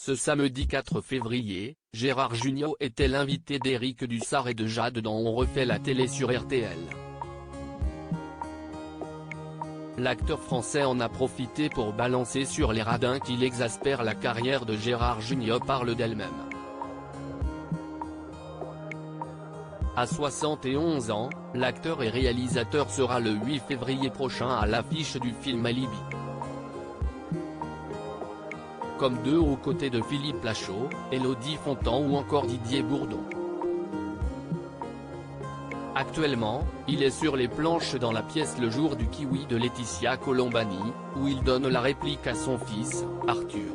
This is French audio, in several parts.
Ce samedi 4 février, Gérard Jugnot était l'invité d'Éric Dussart et de Jade dans On refait la télé sur RTL. L'acteur français en a profité pour balancer sur les radins qui l'exaspèrent. La carrière de Gérard Jugnot parle d'elle-même. À 71 ans, l'acteur et réalisateur sera le 8 février prochain à l'affiche du film Alibi. Comme deux aux côtés de Philippe Lachaud, Élodie Fontan ou encore Didier Bourdon. Actuellement, il est sur les planches dans la pièce Le jour du kiwi de Laetitia Colombani, où il donne la réplique à son fils, Arthur.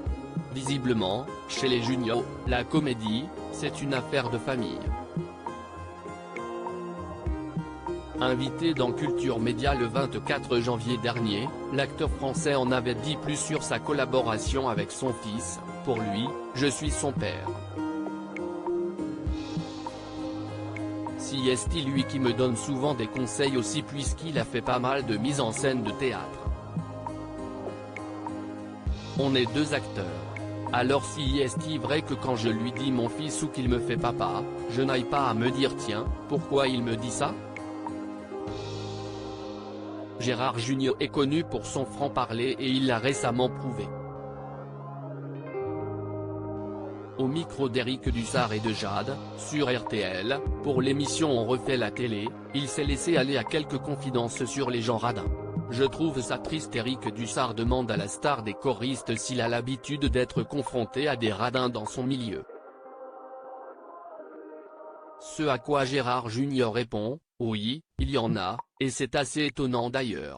Visiblement, chez les Jugnot, la comédie, c'est une affaire de famille. Invité dans Culture Média le 24 janvier dernier, l'acteur français en avait dit plus sur sa collaboration avec son fils. Pour lui, je suis son père. Si est lui qui me donne souvent des conseils aussi puisqu'il a fait pas mal de mise en scène de théâtre. On est deux acteurs. Alors si est vrai que quand je lui dis mon fils ou qu'il me fait papa, je n'aille pas à me dire tiens, pourquoi il me dit ça ? Gérard Jugnot est connu pour son franc-parler et il l'a récemment prouvé. Au micro d'Éric Dussart et de Jade, sur RTL, pour l'émission On refait la télé, il s'est laissé aller à quelques confidences sur les gens radins. Je trouve ça triste. Éric Dussart demande à la star des choristes s'il a l'habitude d'être confronté à des radins dans son milieu. Ce à quoi Gérard Jugnot répond, oui, il y en a, et c'est assez étonnant d'ailleurs.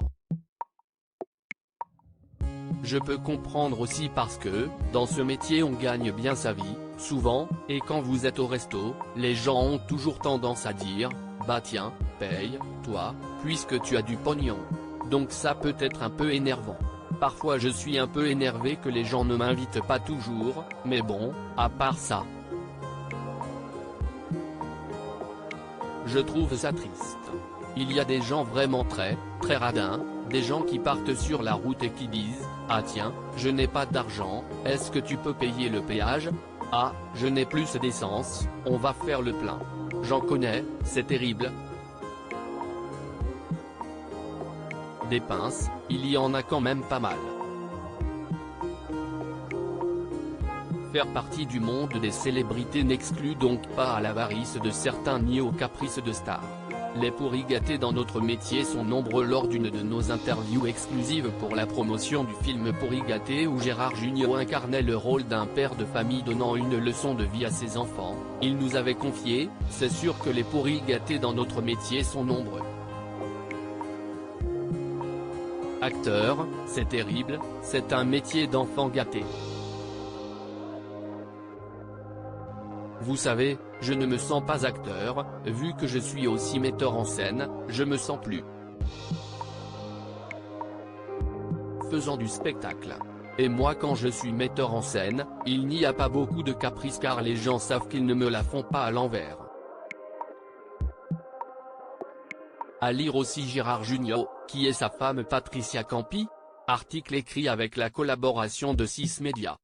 Je peux comprendre aussi parce que, dans ce métier on gagne bien sa vie, souvent, et quand vous êtes au resto, les gens ont toujours tendance à dire, bah tiens, paye, toi, puisque tu as du pognon. Donc ça peut être un peu énervant. Parfois je suis un peu énervé que les gens ne m'invitent pas toujours, mais bon, à part ça. Je trouve ça triste. Il y a des gens vraiment très radins, des gens qui partent sur la route et qui disent, ah tiens, je n'ai pas d'argent, est-ce que tu peux payer le péage ? Ah, je n'ai plus d'essence, on va faire le plein. J'en connais, c'est terrible. Des pinces, il y en a quand même pas mal. Faire partie du monde des célébrités n'exclut donc pas à l'avarice de certains ni aux caprices de stars. Les pourris gâtés dans notre métier sont nombreux. Lors d'une de nos interviews exclusives pour la promotion du film Pourri gâté où Gérard Jugnot incarnait le rôle d'un père de famille donnant une leçon de vie à ses enfants, il nous avait confié, c'est sûr que les pourris gâtés dans notre métier sont nombreux. Acteur, c'est terrible, c'est un métier d'enfant gâté. Vous savez, je ne me sens pas acteur, vu que je suis aussi metteur en scène, je me sens plus faisant du spectacle. Et moi quand je suis metteur en scène, il n'y a pas beaucoup de caprices car les gens savent qu'ils ne me la font pas à l'envers. À lire aussi Gérard Jugnot, qui est sa femme Patricia Campi ? Article écrit avec la collaboration de 6 médias.